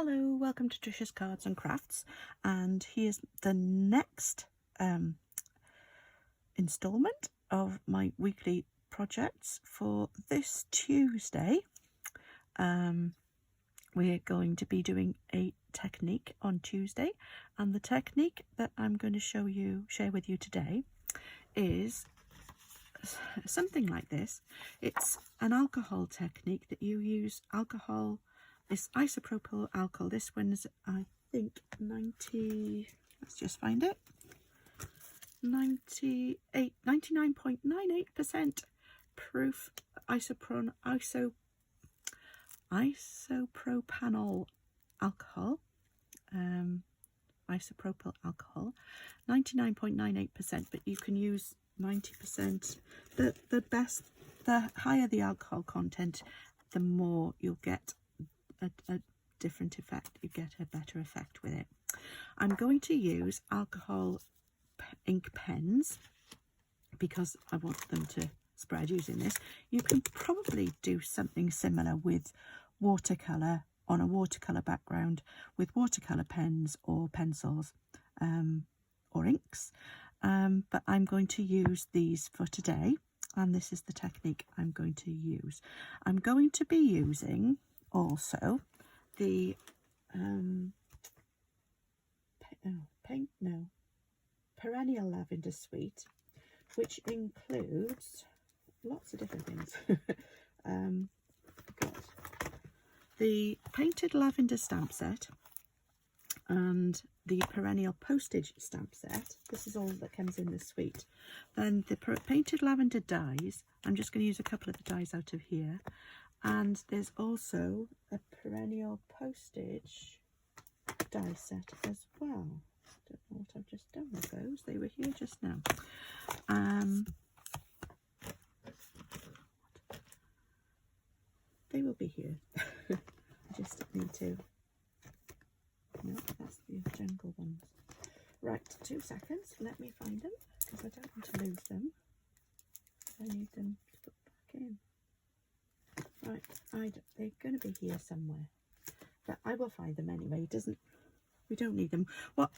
Hello, welcome to Trisha's Cards and Crafts, and here's the next installment of my weekly projects for this Tuesday. We're going to be doing a technique on Tuesday, and the technique that I'm going to share with you today is something like this. It's an alcohol technique that you use alcohol. This isopropyl alcohol, this one's I think let's just find it, 99.98% proof isopropanol alcohol, isopropyl alcohol, 99.98%, but you can use 90%. The higher the alcohol content, the more you'll get a different effect. You get a better effect with it. I'm going to use alcohol ink pens because I want them to spread using this. You can probably do something similar with watercolour on a watercolour background with watercolour pens or pencils or inks, but I'm going to use these for today, and this is the technique I'm going to use. I'm going to be using also the perennial lavender suite, which includes lots of different things. Got the painted lavender stamp set and the perennial postage stamp set. This is all that comes in the suite. Then the painted lavender dies. I'm just going to use a couple of the dies out of here. And there's also a perennial postage die set as well. Don't know what I've just done with those. They were here just now. They will be here. I just need to. No, that's the jungle ones. Right, 2 seconds. Let me find them because I don't want to lose them. I need them to put back in. Right, they're going to be here somewhere, but I will find them anyway. We don't need them. What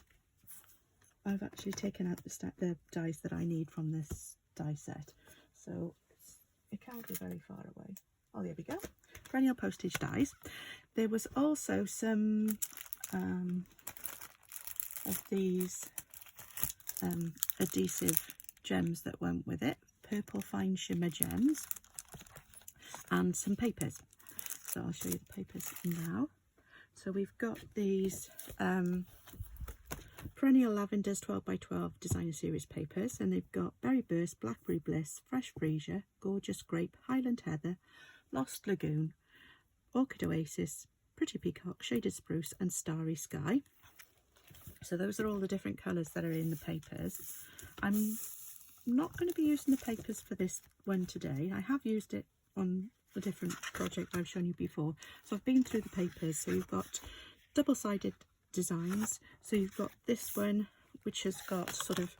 I've actually taken out the dies that I need from this die set, so it can't be very far away. Oh, there we go. Perennial postage dies. There was also some of these adhesive gems that went with it, purple fine shimmer gems, and some papers. So I'll show you the papers now. So we've got these perennial lavenders 12x12 designer series papers, and they've got berry burst, blackberry bliss, fresh freesia, gorgeous grape, highland heather, lost lagoon, orchid oasis, pretty peacock, shaded spruce, and starry sky. So those are all the different colours that are in the papers. I'm not going to be using the papers for this one today. I have used it on a different project I've shown you before. So I've been through the papers. So you've got double-sided designs. So you've got this one, which has got sort of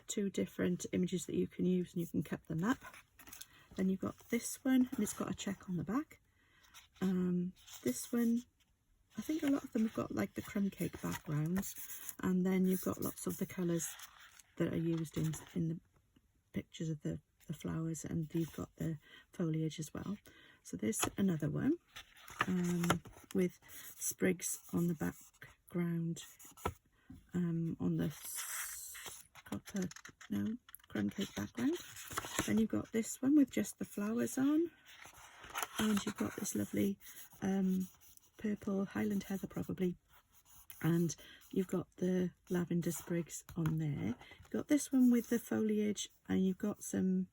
2 different images that you can use, and you can cut them up. Then you've got this one, and it's got a check on the back. This one, I think a lot of them have got like the crumb cake backgrounds, and then you've got lots of the colours that are used in the pictures of the flowers, and you've got the foliage as well. So there's another one with sprigs on the background, on the crumb cake background. Then you've got this one with just the flowers on, and you've got this lovely purple highland heather probably, and you've got the lavender sprigs on there. You've got this one with the foliage, and you've got some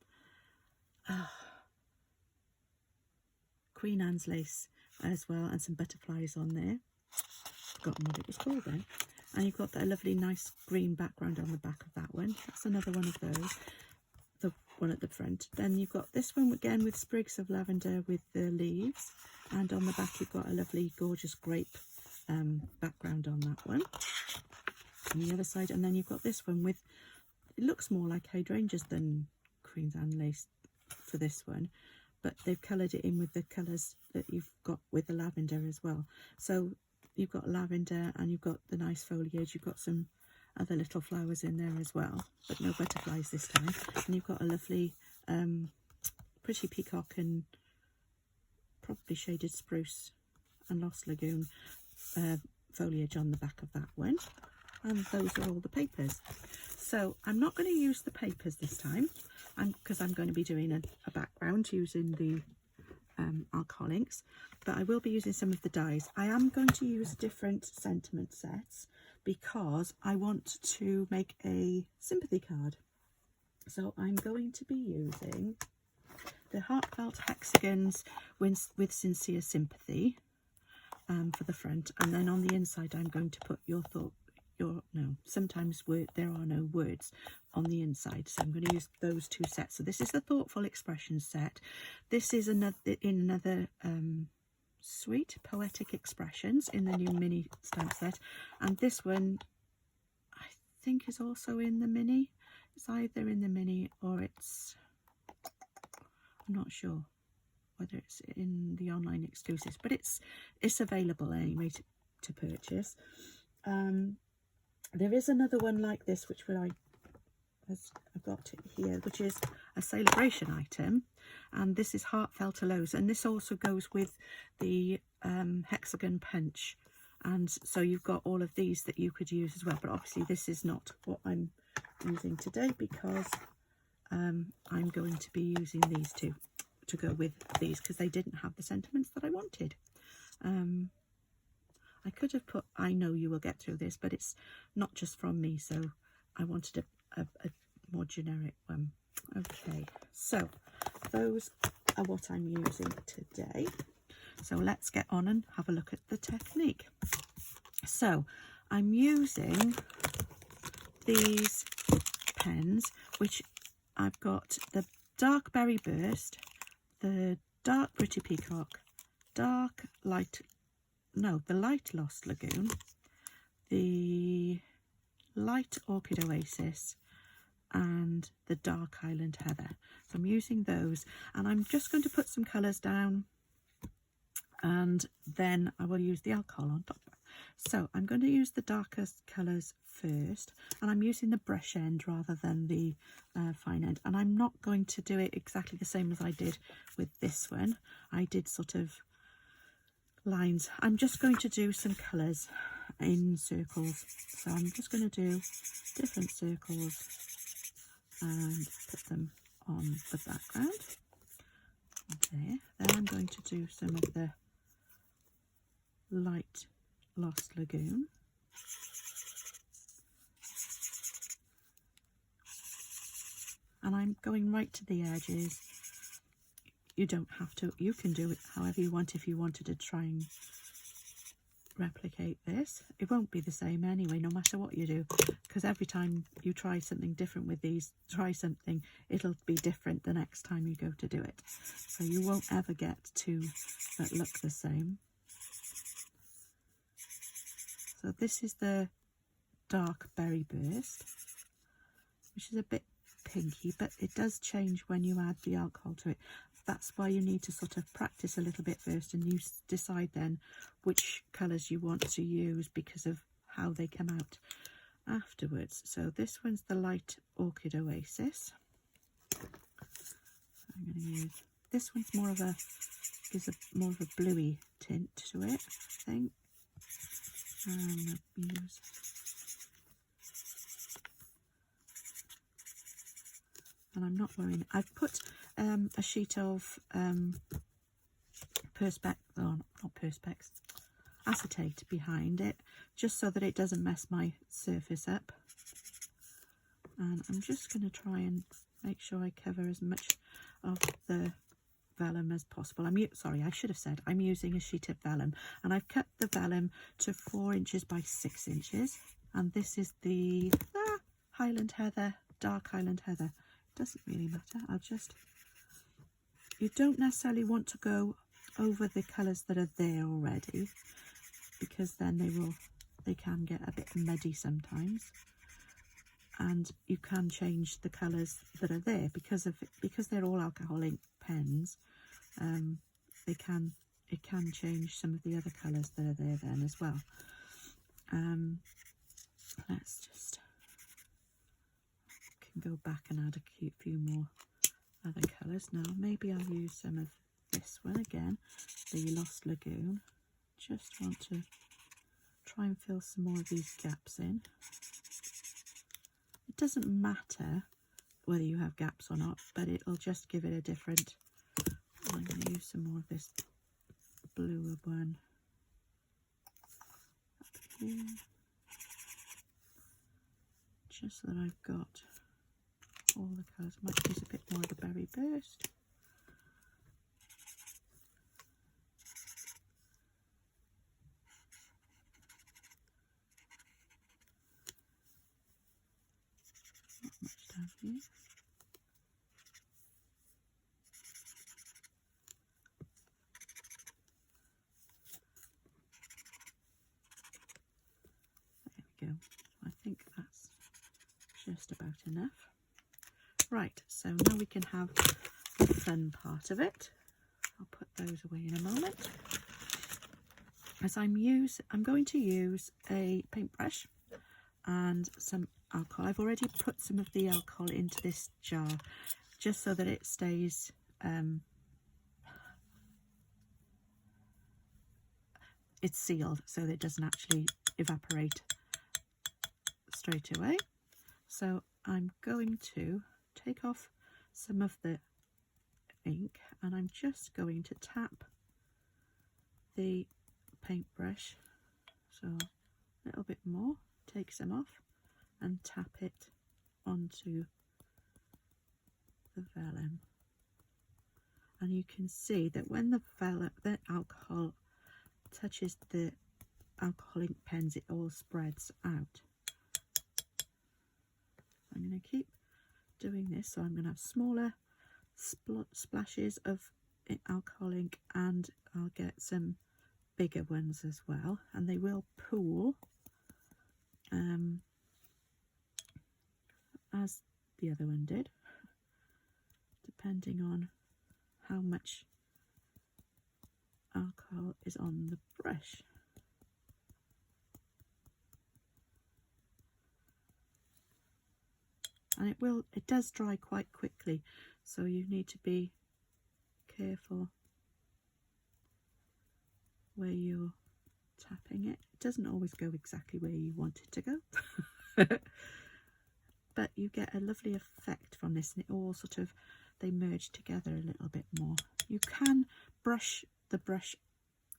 Queen Anne's lace as well, and some butterflies on there. Forgotten what it was called then. And you've got that lovely nice green background on the back of that one. That's another one of those, the one at the front. Then you've got this one again with sprigs of lavender with the leaves, and on the back you've got a lovely gorgeous grape background on that one on the other side. And then you've got this one with, it looks more like hydrangeas than Queen Anne lace for this one, but they've coloured it in with the colours that you've got with the lavender as well. So you've got lavender and you've got the nice foliage. You've got some other little flowers in there as well, but no butterflies this time. And you've got a lovely pretty peacock and probably shaded spruce and lost lagoon foliage on the back of that one. And those are all the papers. So I'm not going to use the papers this time because I'm going to be doing a background using the alcoholics, but I will be using some of the dyes. I am going to use different sentiment sets because I want to make a sympathy card. So I'm going to be using the Heartfelt Hexagons with Sincere Sympathy for the front, and then on the inside I'm going to put sometimes there are no words on the inside, so I'm going to use those two sets. So this is the Thoughtful Expression set. This is another Sweet Poetic Expressions in the new mini stamp set, and this one I think is also in the mini. It's either in the mini or I'm not sure whether it's in the online exclusives, but it's available anyway to purchase. There is another one like this, I've got it here, which is a celebration item, and this is Heartfelt Hellos, and this also goes with the hexagon punch, and so you've got all of these that you could use as well. But obviously this is not what I'm using today because I'm going to be using these two to go with these because they didn't have the sentiments that I wanted. I could have put I know you will get through this, but it's not just from me, so I wanted a more generic one. Okay, so those are what I'm using today. So let's get on and have a look at the technique. So I'm using these pens, which I've got the Dark Berry Burst, the Dark Pretty Peacock, the Light Lost Lagoon, the Light Orchid Oasis, and the Dark Highland Heather. So I'm using those, and I'm just going to put some colours down, and then I will use the alcohol on top. So I'm going to use the darkest colours first, and I'm using the brush end rather than the fine end, and I'm not going to do it exactly the same as I did with this one. I did sort of lines. I'm just going to do some colours in circles, so I'm just going to do different circles and put them on the background there. Then I'm going to do some of the Light Lost Lagoon, and I'm going right to the edges. You don't have to, you can do it however you want. If you wanted to try and replicate this, it won't be the same anyway, no matter what you do, because every time you try something different with these, it'll be different the next time you go to do it, so you won't ever get two that look the same. So this is the Dark Berry Burst, which is a bit pinky, but it does change when you add the alcohol to it. That's why you need to sort of practice a little bit first, and you decide then which colours you want to use because of how they come out afterwards. So this one's the Light Orchid Oasis. I'm going to use this one's more of a bluey tint to it, I think. And I'm not wearing, I've put a sheet of acetate behind it, just so that it doesn't mess my surface up. And I'm just going to try and make sure I cover as much of the vellum as possible. Sorry, I should have said I'm using a sheet of vellum, and I've cut the vellum to 4 inches by 6 inches, and this is the Highland Heather, Dark Highland Heather. Doesn't really matter. You don't necessarily want to go over the colours that are there already, because then they can get a bit muddy sometimes, and you can change the colours that are there because they're all alcoholic pens. They can it can change some of the other colours that are there then as well. Let's just can go back and add a few more other colours now. Maybe I'll use some of this one again, the Lost Lagoon. Just want to try and fill some more of these gaps in. It doesn't matter whether you have gaps or not, but it'll just give it a different. I'm going to use some more of this bluer one up here, just so that I've got all the colours. I might use a bit more of the Berry Burst. Not much down here. There we go. I think that's just about enough. Right, so now we can have the fun part of it. I'll put those away in a moment. As I'm going to use a paintbrush and some alcohol. I've already put some of the alcohol into this jar just so that it stays it's sealed, so that it doesn't actually evaporate straight away. So I'm going to take off some of the ink and I'm just going to tap the paintbrush, so a little bit more, take some off and tap it onto the vellum. And you can see that when the alcohol touches the alcohol ink pens, it all spreads out. I'm going to keep doing this, so I'm going to have smaller splashes of alcohol ink, and I'll get some bigger ones as well, and they will pool as the other one did, depending on how much alcohol is on the brush. And it does dry quite quickly, so you need to be careful where you're tapping it. It doesn't always go exactly where you want it to go. But you get a lovely effect from this, and it all sort of, they merge together a little bit more. You can brush the brush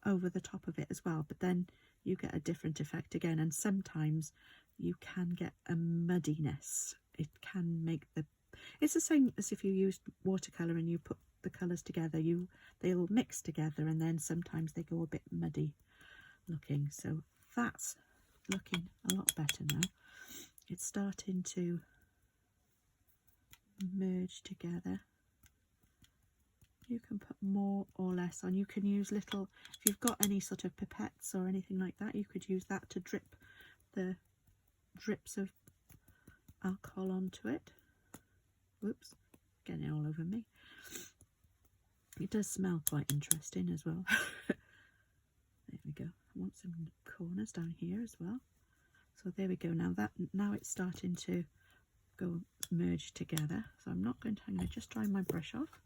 over the top of it as well, but then you get a different effect again, and sometimes you can get a muddiness. It can make it's the same as if you used watercolour and you put the colours together, they'll mix together, and then sometimes they go a bit muddy looking. So that's looking a lot better now. It's starting to merge together. You can put more or less on. You can use little, if you've got any sort of pipettes or anything like that, you could use that to drip the drips of alcohol onto it. Whoops, getting it all over me. It does smell quite interesting as well. There we go. I want some corners down here as well. So there we go. Now it's starting to go merge together. So I'm going to just dry my brush off.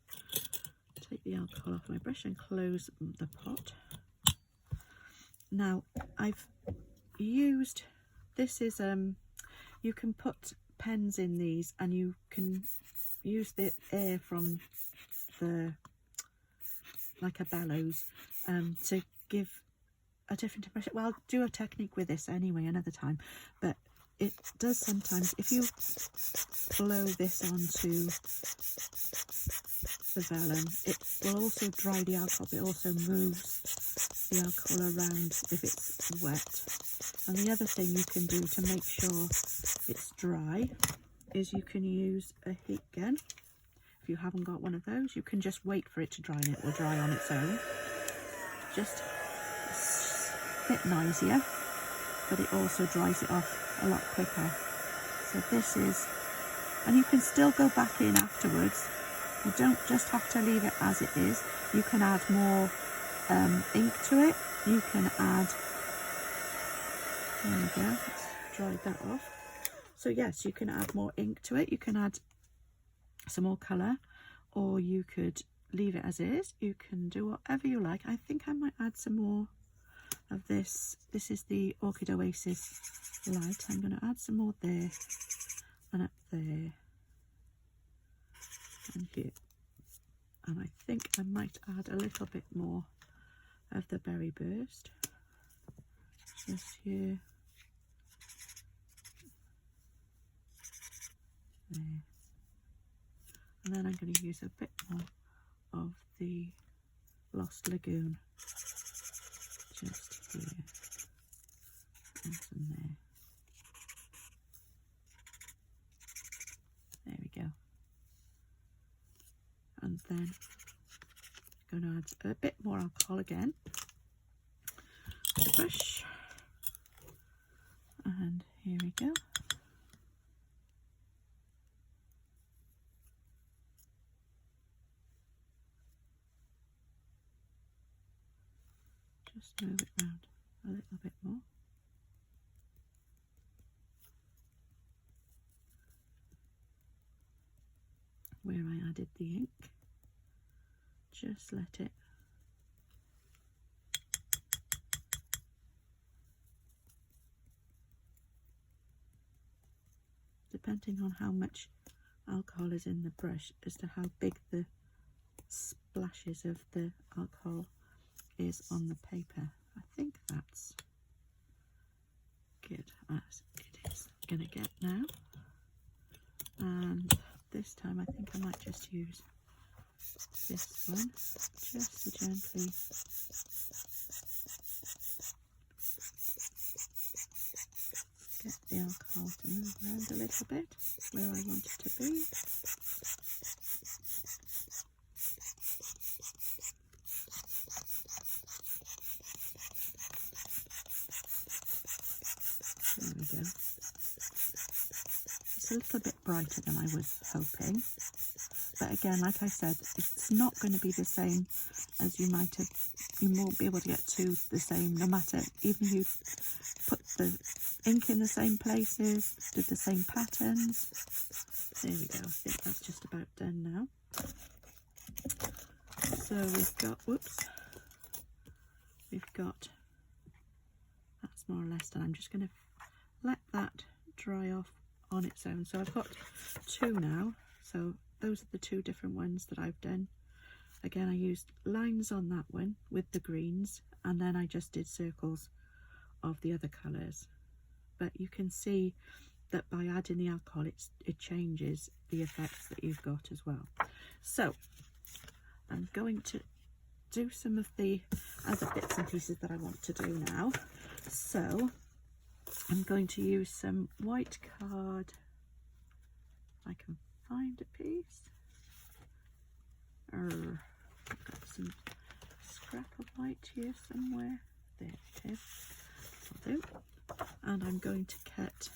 Take the alcohol off my brush and close the pot. Now I've used, this is you can put pens in these, and you can use the air from the, like a bellows, to give a different impression. Well, I'll do a technique with this anyway another time, but it does sometimes, if you blow this onto the vellum, it will also dry the alcohol, but it also moves the alcohol around if it's wet. And the other thing you can do to make sure it's dry is you can use a heat gun. If you haven't got one of those, you can just wait for it to dry, and it will dry on its own. Just a bit noisier, but it also dries it off a lot quicker. So this is, and you can still go back in afterwards. You don't just have to leave it as it is. You can add more ink to it, you can add, there we go, let's dry that off. So yes, you can add more ink to it, you can add some more colour, or you could leave it as is. You can do whatever you like. I think I might add some more of this. This is the Orchid Oasis light. I'm going to add some more there and up there and here. And I think I might add a little bit more of the berry burst just here, there, and then I'm going to use a bit more of the Lost Lagoon just here and some there. There we go. And then I'm going to add a bit more alcohol again with the brush, and here we go. Just move it round a little bit more. Where I added the ink, just let it depending on how much alcohol is in the brush as to how big the splashes of the alcohol is on the paper. I think that's good as it is gonna get now. And this time I think I might just use this one just to gently get the alcohol to move around a little bit where I want it to be. There we go. It's a little bit brighter than I was hoping, but again, like I said, it's not going to be the same as you might have. You won't be able to get to the same, no matter, even if you put the ink in the same places, did the same patterns. There we go. I think that's just about done now. So we've got, whoops, we've got, that's more or less done. I'm just going to let that dry off on its own. So I've got two now, so those are the two different ones that I've done. Again, I used lines on that one with the greens, and then I just did circles of the other colours. But you can see that by adding the alcohol, it changes the effects that you've got as well. So I'm going to do some of the other bits and pieces that I want to do now. So I'm going to use some white card. I can find a piece. I've got some scrap of white here somewhere. There it is. That'll do. And I'm going to cut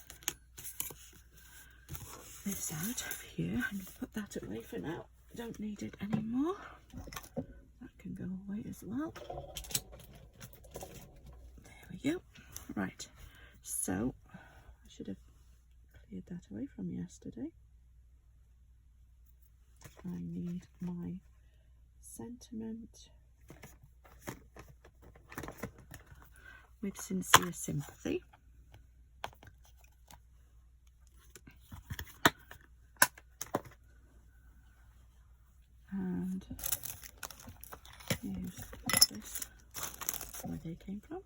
this out of here. I'm going to put that away for now. Don't need it anymore. That can go away as well. There we go. Right. So I should have cleared that away from yesterday. I need my sentiment with sincere sympathy. And use this where they came from.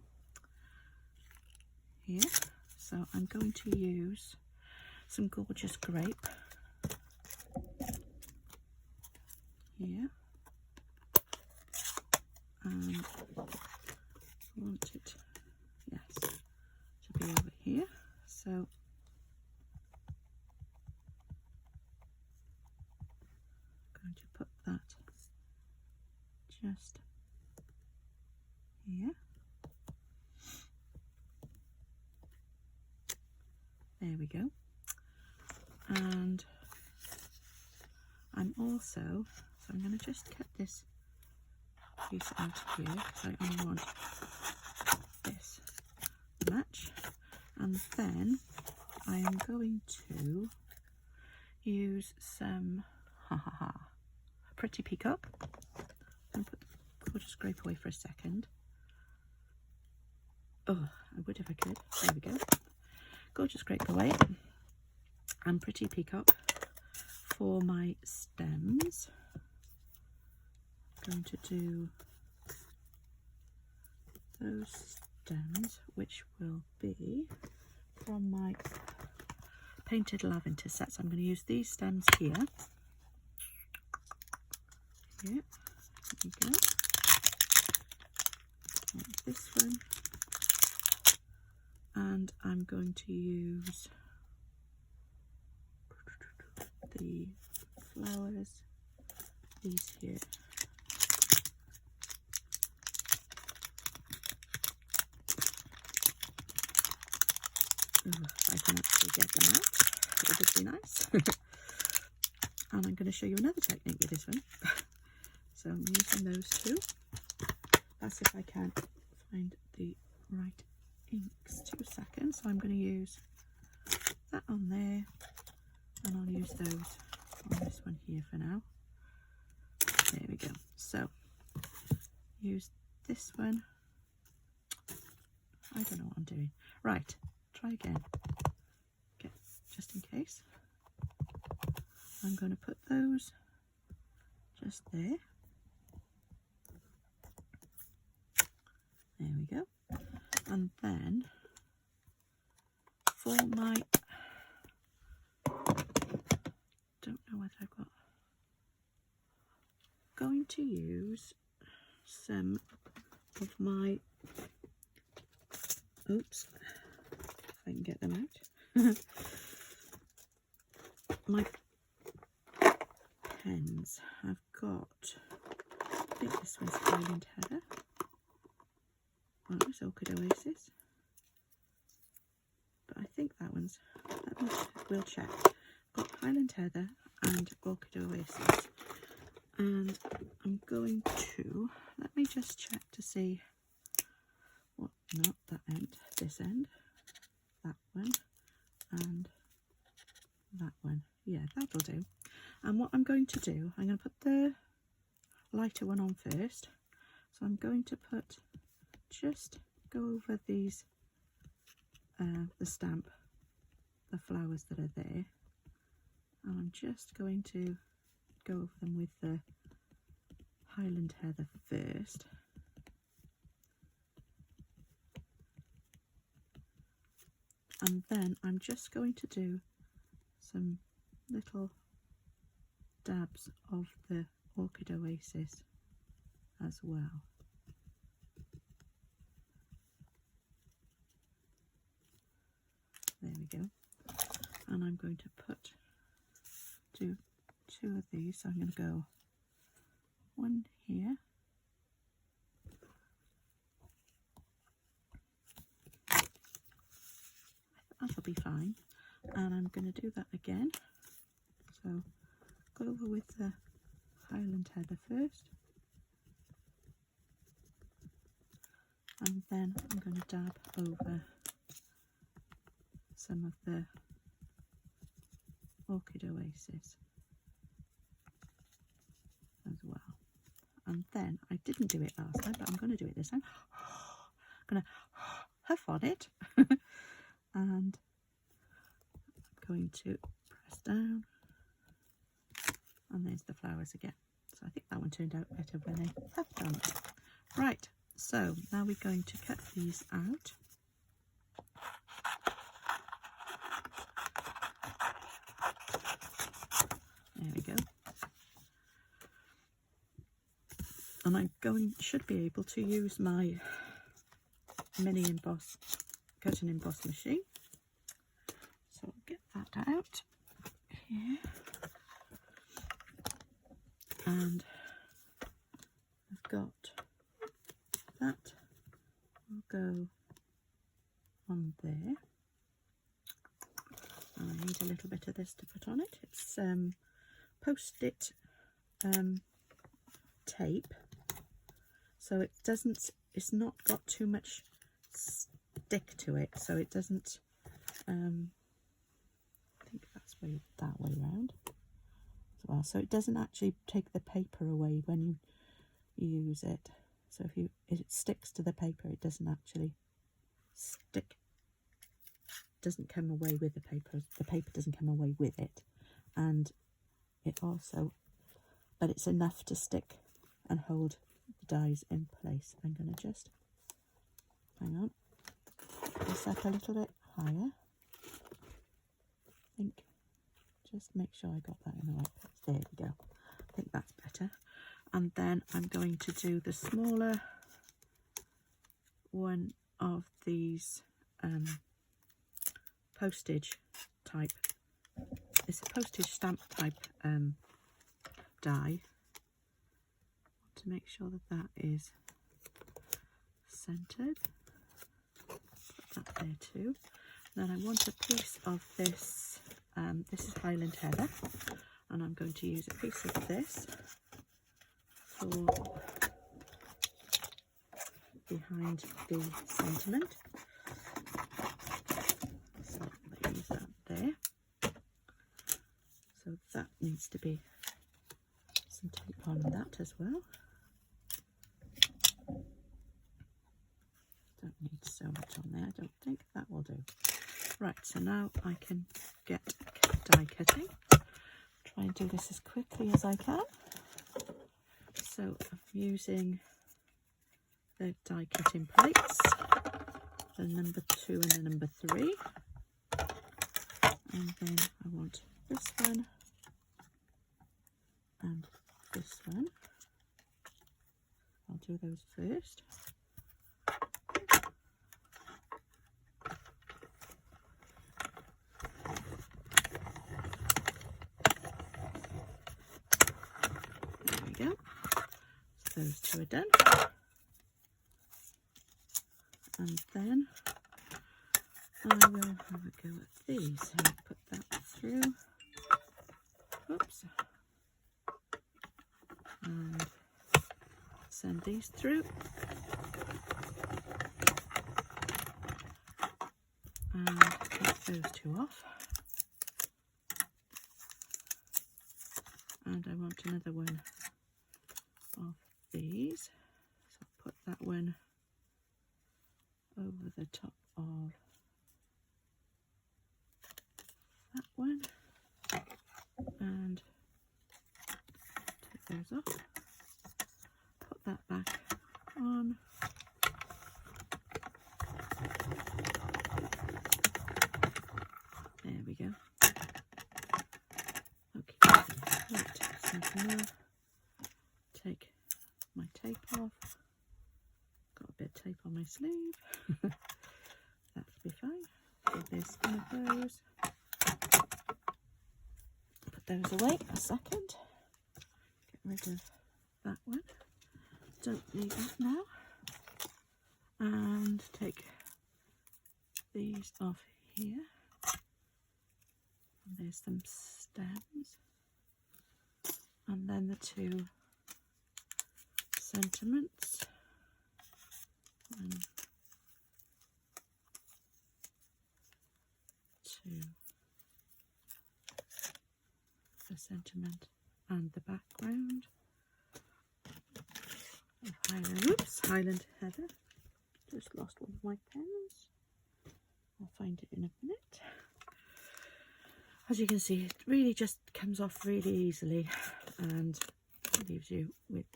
Here. So I'm going to use some gorgeous grape here, and I want it, yes, to be over here. So I'm going to put that just here. There we go. And I'm also, so I'm going to just cut this piece out here because I only want this match. And then I am going to use some Pretty Peacock and we'll just scrape away for a second. Oh, I would if I could. There we go. Gorgeous scrape away. And Pretty Peacock for my stems. I'm going to do those stems, which will be from my painted lavender set. So I'm going to use these stems here. Here we go. Like this one. And I'm going to use the flowers, these here. If I can actually get them out, it would be nice. And I'm going to show you another technique with this one. So I'm using those two. That's if I can find the right inks. 2 seconds. So I'm going to use that on there, and I'll use those on this one here for now. There we go. So use this one. I don't know what I'm doing. Right, try again. Okay, just in case. I'm going to put those just there. There we go. And then for my, don't know whether I've got, going to use some of my, oops, if I can get them out, my pens. I've got, I think this one's Highland Heather. Oh, it's Orchid Oasis. But I think that one's, we'll check. Got Highland Heather and Orchid Oasis. And I'm going to, let me just check to see what, not that end, this end, that one, and that one. Yeah, that'll do. And what I'm going to do, I'm going to put the lighter one on first. So I'm going to put, just go over these, the stamp, the flowers that are there. And I'm just going to go over them with the Highland Heather first. And then I'm just going to do some little dabs of the Orchid Oasis as well. There we go. And I'm going to do 2 of these. So I'm going to go one here. That'll be fine. And I'm going to do that again. So go over with the Highland Heather first. And then I'm going to dab over some of the Orchid Oasis as well. And then I didn't do it last time, but I'm going to do it this time. I'm going to huff on it. And I'm going to press down, and there's the flowers again. So I think that one turned out better when I huffed on it. Right, so now we're going to cut these out. There we go. And I should be able to use my mini emboss, cut and emboss machine. So I'll get that out here. And I've got that. Will go on there. And I need a little bit of this to put on it. It's post-it tape. so it doesn't, it's not got too much stick to it, so it doesn't, I think that's that way round as well, so it doesn't actually take the paper away when you use it. So if it sticks to the paper, it doesn't actually stick, doesn't come away with the paper doesn't come away with it, and it also, but it's enough to stick and hold the dies in place. I'm going to just, hang on, this up a little bit higher, I think, just make sure I got that in the right place. There we go, I think that's better. And then I'm going to do the smaller one of these postage type, it's a postage stamp type die, to make sure that that is centered. Put that there too. And then I want a piece of this, this is Highland Heather, and I'm going to use a piece of this for behind the sentiment. So I'll use that there. So that needs to be some tape on that as well. Don't need so much on there, I don't think. That will do. Right, so now I can get die cutting. Try and do this as quickly as I can. So I'm using the die cutting plates, the number 2 and the number 3. And then I want this one and this one. I'll do those first. There we go. So those two are done. And then I will have a go at these. So put that through. Oops. And send these through. And take those two off. And I want another one of these. So I'll put that one over the top of that one and take those off, put that back on, there we go. Okay, right, so now take my tape off. Got a bit of tape on my sleeve. That'll be fine. So there's one of those. Put those away a second. Get rid of that one. Don't need that now. And take these off here. And there's some stems. And then the two sentiments. And to the sentiment and the background of Highland Heather. Just lost one of my pens. I'll find it in a minute. As you can see, it really just comes off really easily and leaves you with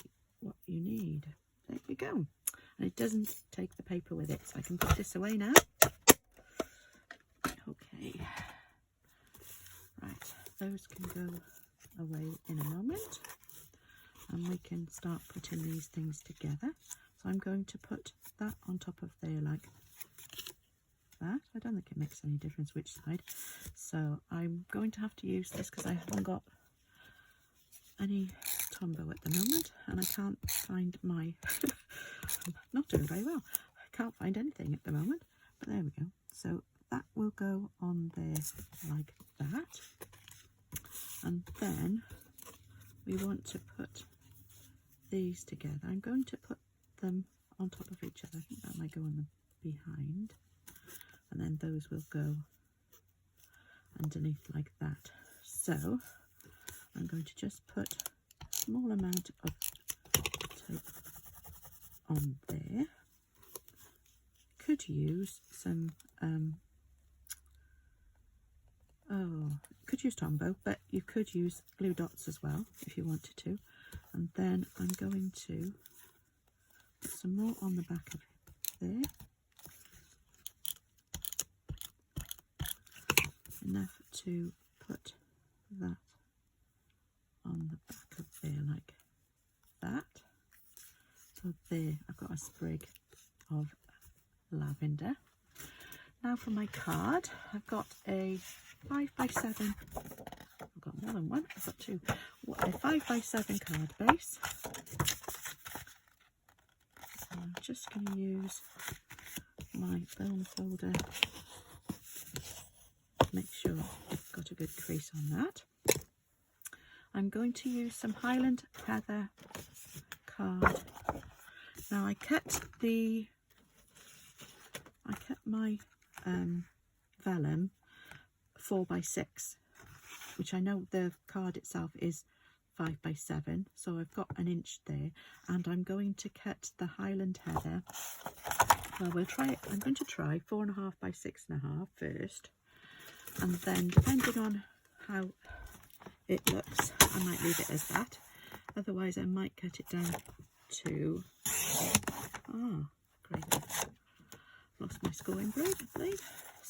what you need. There you go. And it doesn't take the paper with it, so I can put this away now. Okay, right, those can go away in a moment, and we can start putting these things together. So I'm going to put that on top of there like that. I don't think it makes any difference which side, so I'm going to have to use this because I haven't got any Tombow at the moment, and I can't find my I'm not doing very well. I can't find anything at the moment, but there we go. So that will go on there like that, and then we want to put these together. I'm going to put them on top of each other. I think that might go on the behind, and then those will go underneath like that. So I'm going to just put a small amount of tape on there. Could use some could use Tombow, but you could use glue dots as well if you wanted to. And then I'm going to put some more on the back of there, enough to put that on the back of there like that. So there, I've got a sprig of lavender. Now for my card, I've got a 5x7, I've got more than one, I've got two, a 5x7 card base. So I'm just going to use my bone folder, make sure I've got a good crease on that. I'm going to use some Highland Heather card. Now I cut my vellum 4x6, which I know the card itself is 5x7, so I've got an inch there, and I'm going to cut the Highland Heather. Well, we'll try it. I'm going to try 4.5 by 6.5 first, and then depending on how it looks, I might leave it as that. Otherwise, I might cut it down to great. Lost my scoring blade, I believe.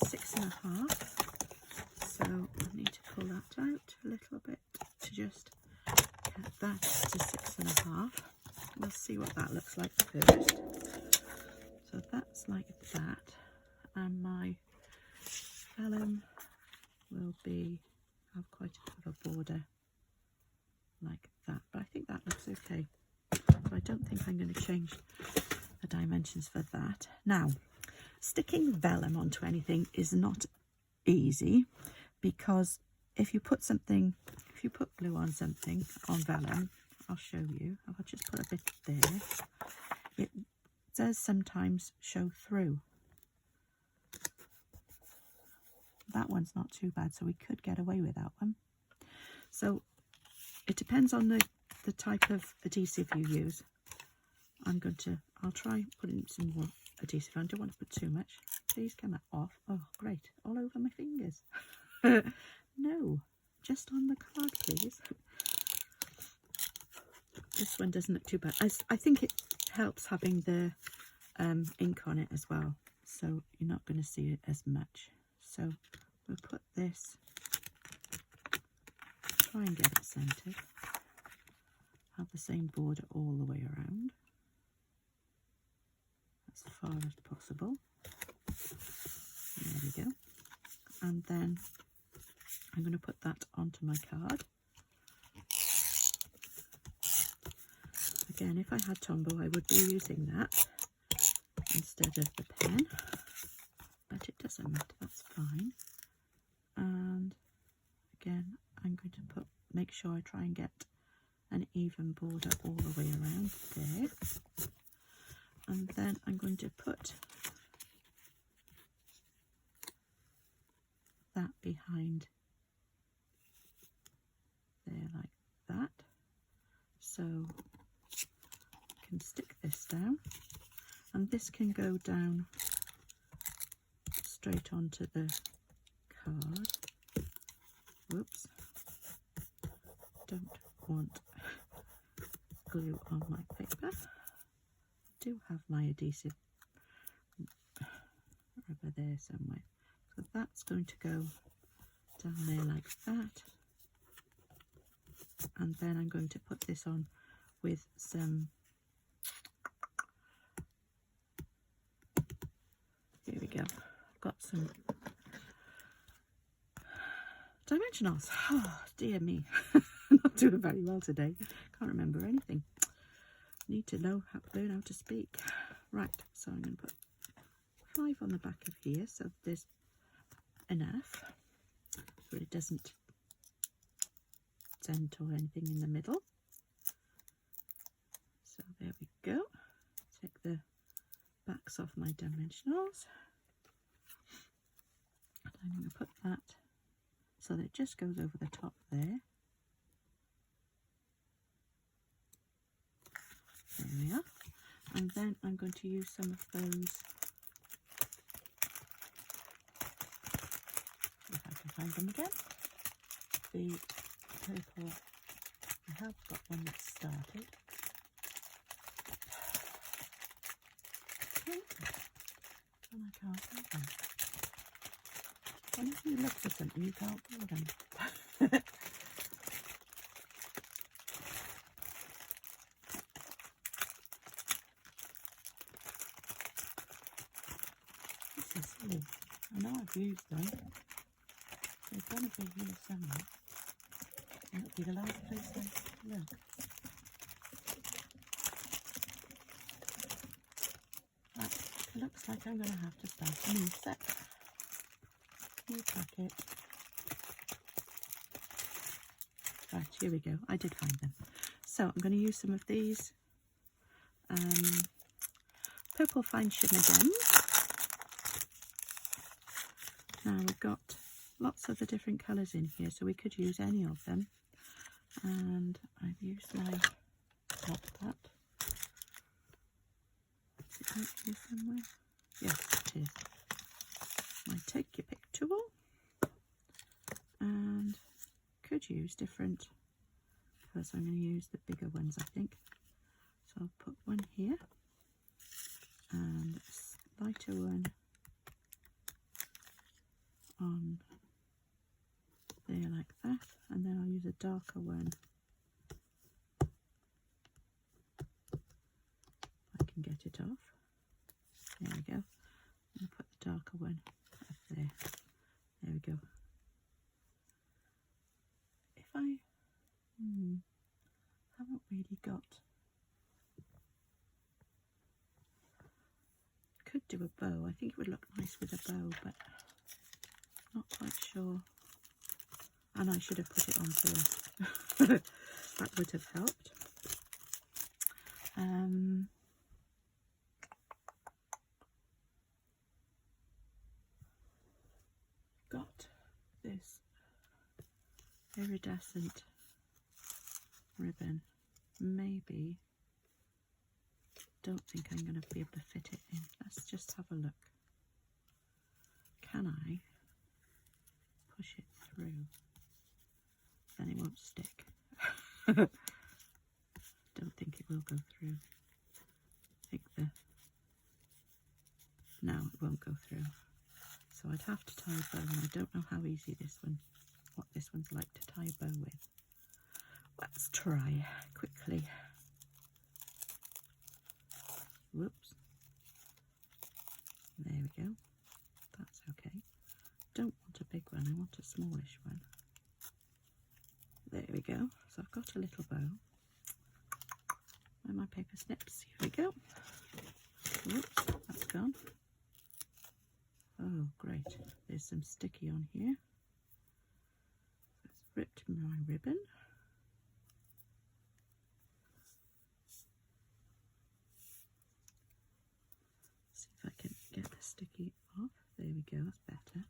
6.5. So I need to pull that out a little bit to just get that to 6.5. We'll see what that looks like first. So that's like that, and my vellum will have quite a bit of a border like that, but I think that looks okay. So I don't think I'm going to change the dimensions for that. Now, sticking vellum onto anything is not easy, because if you put glue on something on vellum, I'll show you. I'll just put a bit there. It does sometimes show through. That one's not too bad, so we could get away with that one. So it depends on the type of adhesive you use. I'll try putting some more adhesive on. I don't want to put too much. Please come off. Oh, great. All over my fingers. No, just on the card, please. This one doesn't look too bad. I think it helps having the ink on it as well, so you're not going to see it as much. So we'll put this, try and get it centered, have the same border all the way around as far as possible. There we go. And then I'm going to put that onto my card. Again, if I had Tombow, I would be using that instead of the pen, but it doesn't matter, that's fine. And again, I'm going to make sure I try and get an even border all the way around there. And then I'm going to put that behind there like that. So I can stick this down, and this can go down straight onto the card. Whoops, don't want glue on my paper. I do have my adhesive rubber there somewhere, so that's going to go down there like that, and then I'm going to put this on with some, here we go, I've got some dimensionals. Oh dear me, not doing very well today, can't remember anything. Need to learn how to speak. Right, so I'm going to put 5 on the back of here, so there's enough so it doesn't dent or anything in the middle. So there we go. backs of my dimensionals. And I'm going to put that so that it just goes over the top there. There we are. And then I'm going to use some of those, if I can find them again, the purple. I have got one that's started. And I can't find them. Whenever you look for something, you can't find them. This is silly. I know I've used them. They're going to be here somewhere. And it'll be the last place I look. That looks like I'm going to have to start a new set. New packet. Right, here we go. I did find them. So I'm going to use some of these purple fine shimmer gems. Now we've got lots of the different colours in here, so we could use any of them. And I've used my that. Is it out here somewhere? Yes, it is. My take your pick tool, and could use different colours. I'm going to use the bigger ones, I think. So I'll put one here and a lighter one on there like that, and then I'll use a darker one. I can get it off. There we go. And put the darker one up there. There we go. If I haven't really got, could do a bow. I think it would look nice with a bow, but not quite sure. And I should have put it on first. That would have helped. Got this iridescent ribbon. Maybe, don't think I'm going to be able to fit it in. Let's just have a look. Can I push it through? Then it won't stick. Don't think it will go through. I think no, it won't go through. So I'd have to tie a bow, and I don't know how easy what this one's like to tie a bow with. Let's try quickly. Whoops. There we go. That's okay. Don't want a big one, I want a smallish one. There we go. So I've got a little bow. And my paper snips. Here we go. Whoops, that's gone. Oh, great. There's some sticky on here. It's ripped my ribbon. See if I can get the sticky off. There we go, that's better.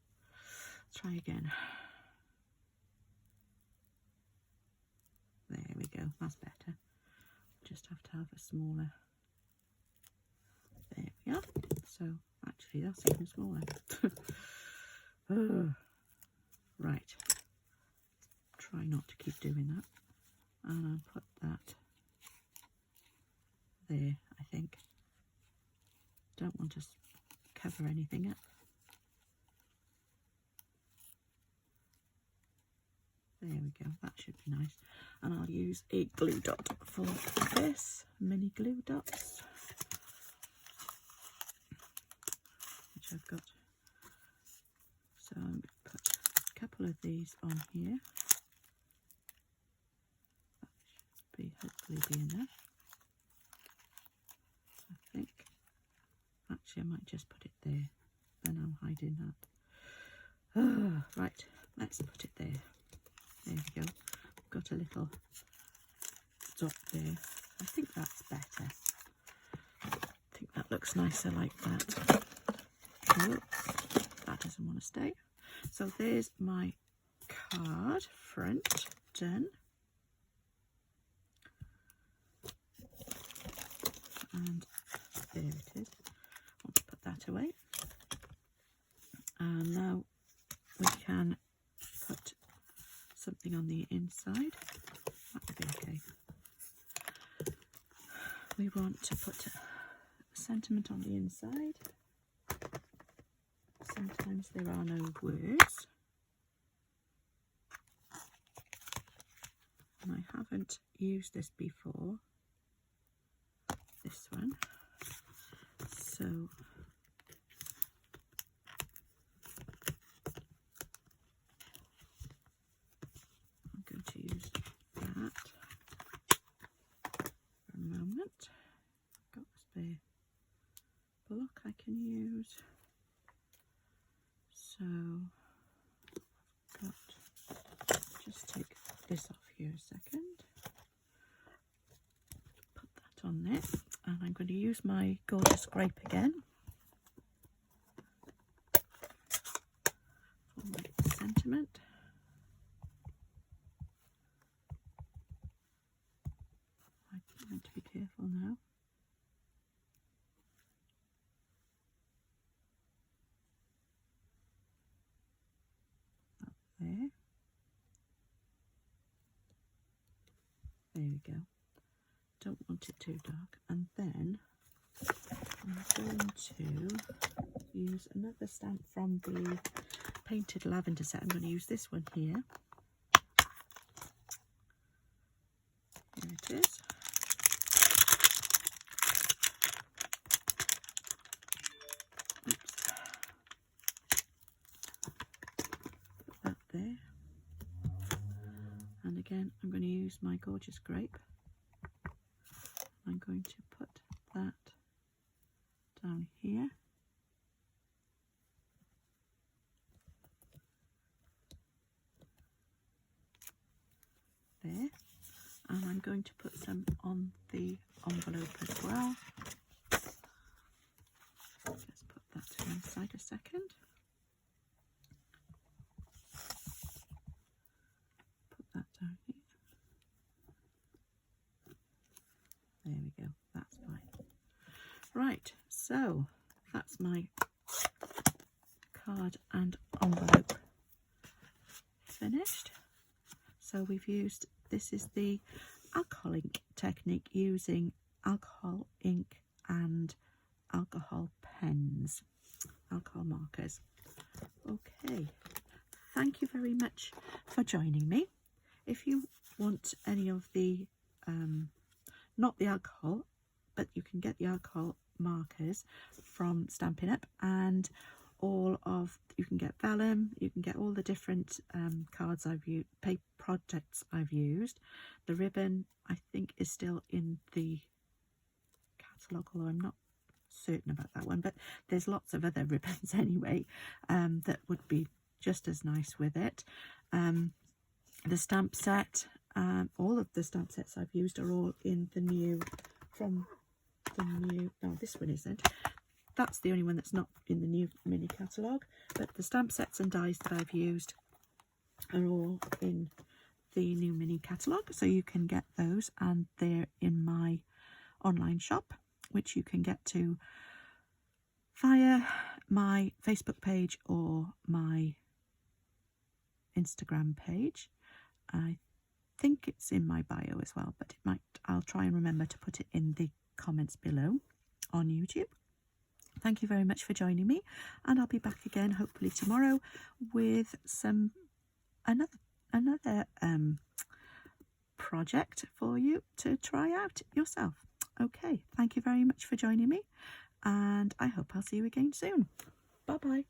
Let's try again. There we go, that's better. Just have to have a smaller. There we are. So actually that's even smaller. Oh, right. Try not to keep doing that. And I'll put that there, I think. Don't want to cover anything up. There we go, that should be nice. And I'll use a glue dot for this, mini glue dots, which I've got. So I'm going to put a couple of these on here. That should hopefully be enough. I think. Actually, I might just put it there. Then I'm hiding that. Oh, right, let's put it there. There we go. I've got a little dot there. I think that's better. I think that looks looks nicer like that. Oh, that doesn't want to stay. So there's my card front done. And there it is. I'll put that away. And now we can put something on the inside. That would be okay. We want to put a sentiment on the inside. Sometimes there are no words. And I haven't used this before. This one. So I'm going to use that for a moment. I've got a spare block I can use. So I've got, just take this off here a second. Put that on there. And I'm going to use my gorgeous grape again for my sentiment. I'm going to be careful now. Up there. There we go. Don't want it too dark. And then I'm going to use another stamp from the painted lavender set. I'm going to use this one here. Here it is. Oops. Put that there. And again, I'm going to use my gorgeous grape. I'm going to put that down here. There. And I'm going to put some on the envelope as well. Let's put that to one side a second. Put that down here. There we go, that's fine. Right, so that's my card and envelope finished. So we've used, this is the alcohol ink technique using alcohol ink and alcohol pens, alcohol markers. Okay, thank you very much for joining me. If you want any of the not the alcohol, but you can get the alcohol markers from Stampin' Up, and all of, you can get vellum, you can get all the different cards I've used, paper projects I've used. The ribbon I think is still in the catalogue, although I'm not certain about that one, but there's lots of other ribbons anyway that would be just as nice with it. The stamp set, all of the stamp sets I've used are all in the new, from the new, no, this one isn't. That's the only one that's not in the new mini catalogue, but the stamp sets and dies that I've used are all in the new mini catalogue, so you can get those, and they're in my online shop, which you can get to via my Facebook page or my Instagram page. I think it's in my bio as well, but it might, I'll try and remember to put it in the comments below on YouTube. Thank you very much for joining me, and I'll be back again hopefully tomorrow with some another project for you to try out yourself. Okay, thank you very much for joining me, and I hope I'll see you again soon. Bye bye.